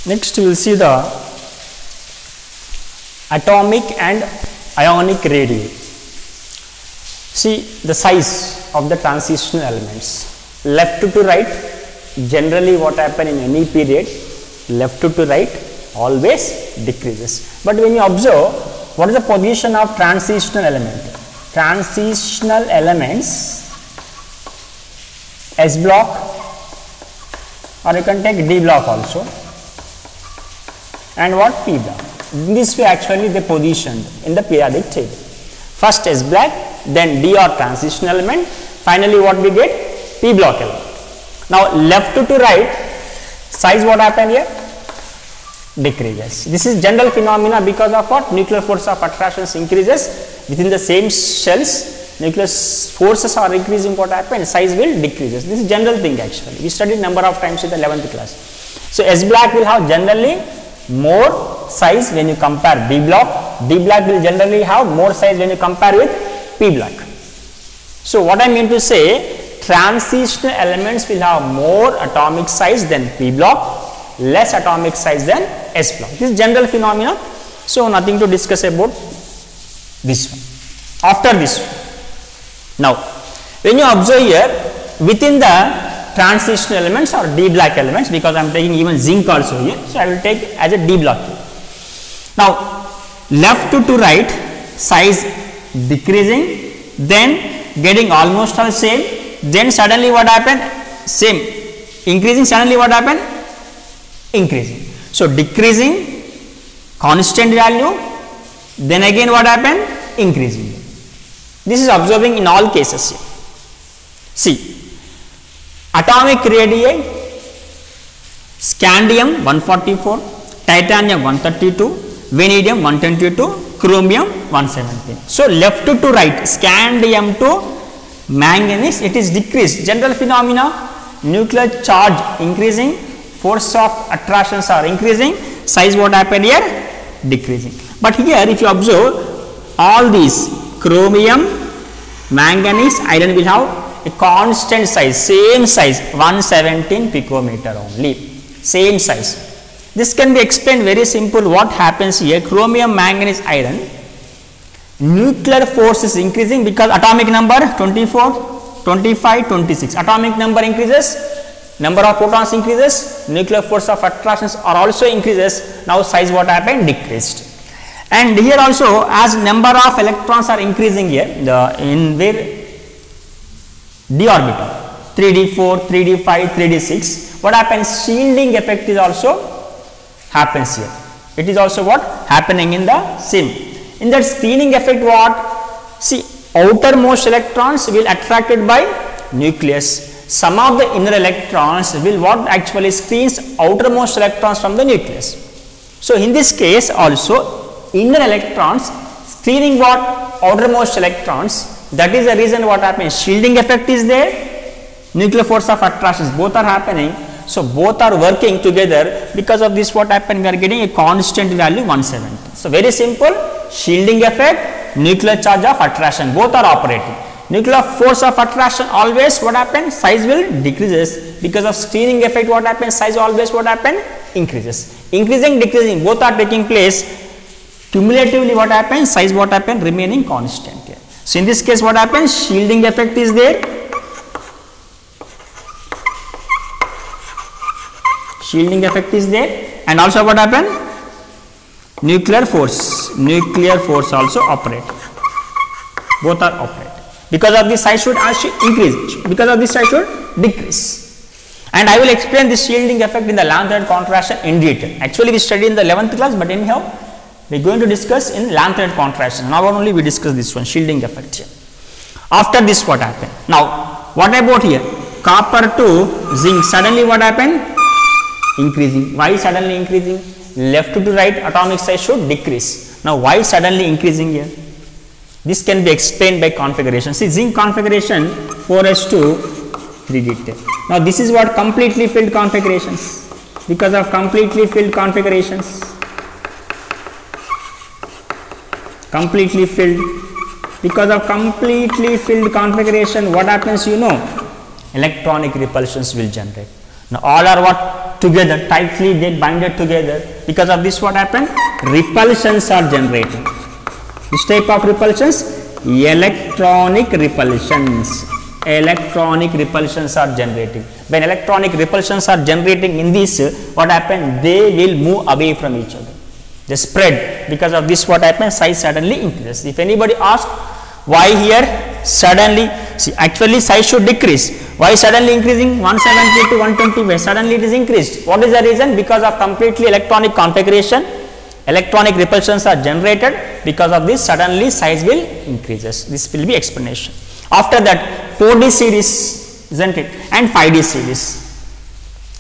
Next we will see the atomic and ionic radii. See the size of the transitional elements. Left to right, generally what happen in any period, left to right always decreases. But when you observe, what is the position of transitional element? Transitional elements, S block, or you can take D block also, and what, P block. In this way actually they positioned in the periodic table. First S block, then D or transition element, finally what we get, P block element. Now left to right, size what happened here? Decreases. This is general phenomena because of what? Nuclear force of attraction increases within the same shells. Nuclear forces are increasing, what happens? Size will decreases. This is general thing actually. We studied number of times in the 11th class. So S block will have generally more size when you compare D block. D block will generally have more size when you compare with P block. So what I mean to say, transitional elements will have more atomic size than P block, less atomic size than S block. This is general phenomena. So nothing to discuss about this one. After this one, now when you observe here within the transitional elements or D block elements, because I am taking even zinc also here, so I will take as a D block here. Now left to right, size decreasing, then getting almost all same, then suddenly what happened? Same, increasing, suddenly what happened? Increasing. So decreasing, constant value, then again what happened? Increasing. This is observing in all cases here. See, atomic radii, scandium 144, titanium 132, vanadium 122, chromium 117. So left to right, scandium to manganese, it is decreased. General phenomena, nuclear charge increasing, force of attractions are increasing, size what happened here? Decreasing. But here if you observe, all these chromium, manganese, iron will have a constant size, same size, 117 picometer only, same size. This can be explained very simple. What happens here? Chromium, manganese, iron, nuclear force is increasing because atomic number 24, 25, 26. Atomic number increases, number of protons increases, nuclear force of attractions are also increases. Now size what happened? Decreased. And here also, as number of electrons are increasing here, in where d orbital, 3d4, 3d5, 3d6, what happens? Shielding effect is also happens here. It is also what happening in the sim. In that screening effect, what? See, outermost electrons will attracted by nucleus. Some of the inner electrons will what actually screens outermost electrons from the nucleus. So in this case also, inner electrons screening what? Outermost electrons. That is the reason what happens. Shielding effect is there, nuclear force of attractions, both are happening. So both are working together. Because of this what happened? We are getting a constant value 170. So very simple, shielding effect, nuclear charge of attraction, both are operating. Nuclear force of attraction always what happens? Size will decreases. Because of screening effect what happens? Size always what happens? Increases. Increasing, decreasing, both are taking place. Cumulatively what happens? Size what happens? Remaining constant here. So in this case what happens? Shielding effect is there. Shielding effect is there. And also what happened? Nuclear force also operate. Both are operate. Because of this size should increase. Because of this size should decrease. And I will explain this shielding effect in the length contraction in detail. Actually we studied in the 11th class, but anyhow we are going to discuss in length contraction. Now only we discuss this one, shielding effect here. After this what happened? Now what about here? Copper to zinc, suddenly what happened? Increasing. Why suddenly increasing? Left to right, atomic size should decrease. Now why suddenly increasing here? This can be explained by configuration. See, zinc configuration 4s2 3d10. Now this is what completely filled configurations. Because of completely filled configurations, completely filled, because of completely filled configuration, what happens? You know, electronic repulsions will generate. Now all are what? together, tightly get binded together. Because of this, what happened? Repulsions are generated. Which type of repulsions? Electronic repulsions. Electronic repulsions are generating. When electronic repulsions are generating in this, what happened? They will move away from each other. They spread. Because of this, what happens? Size suddenly increases. If anybody asks why here suddenly, see, actually size should decrease. Why suddenly increasing? 170 to 120, where suddenly it is increased. What is the reason? Because of completely electronic configuration. Electronic repulsions are generated. Because of this, suddenly size will increases. This will be explanation. After that, 4D series, isn't it? And 5D series.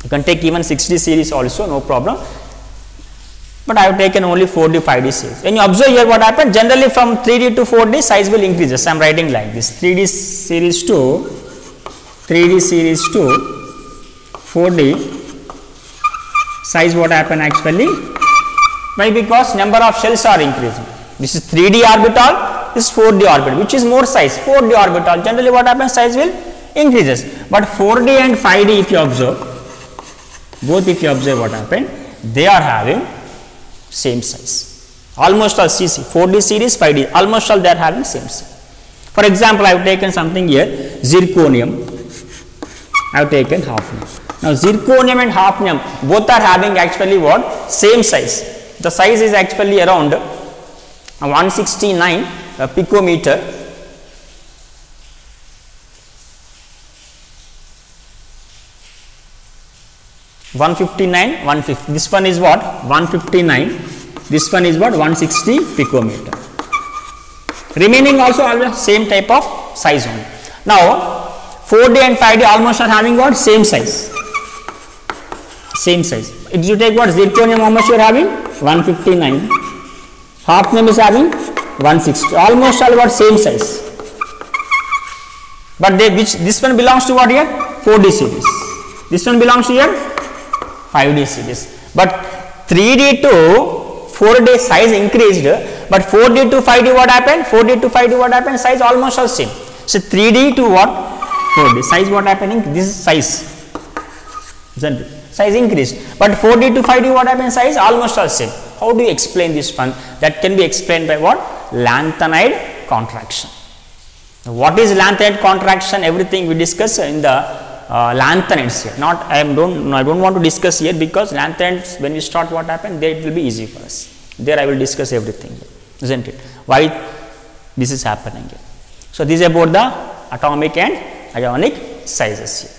You can take even 6D series also, no problem. But I have taken only 4D, 5D series. When you observe here, what happened? Generally from 3D to 4D, size will increase. I am writing like this: 3D series to 4D, size what happened actually? Why? Because number of shells are increasing. This is 3D orbital, this is 4D orbital. Which is more size? 4D orbital. Generally what happens? Size will increases. But 4D and 5D, if you observe, both if you observe what happened, they are having same size. Almost all CC, 4D series, 5D, almost all they are having same size. For example, I have taken something here, zirconium. I have taken hafnium. Now, zirconium and hafnium both are having actually what? Same size. The size is actually around 169 picometer. This one is what? 159. This one is what? 160 picometer. Remaining also always same type of size only. Now, 4D and 5D almost are having what? Same size. Same size. If you take what? Zirconium, how much you are having? 159. Hafnium is having 160. Almost all what? Same size. But this one belongs to what here? 4D series. This one belongs to here? 5D series. But 3D to 4D size increased, but 4D to 5D what happened? 4D to 5D what happened? Size almost all same. So 3D to what? 4D. Size what happening? This is size. Isn't it? Size increased. But 4D to 5D what happened? Size almost all same. How do you explain this one? That can be explained by what? Lanthanide contraction. Now, what is lanthanide contraction? Everything we discuss in the lanthanides here. Not I don't want to discuss here, because lanthanides, when we start what happened, there it will be easy for us. There I will discuss everything, isn't it? Why this is happening here. So this is about the atomic and ionic sizes here.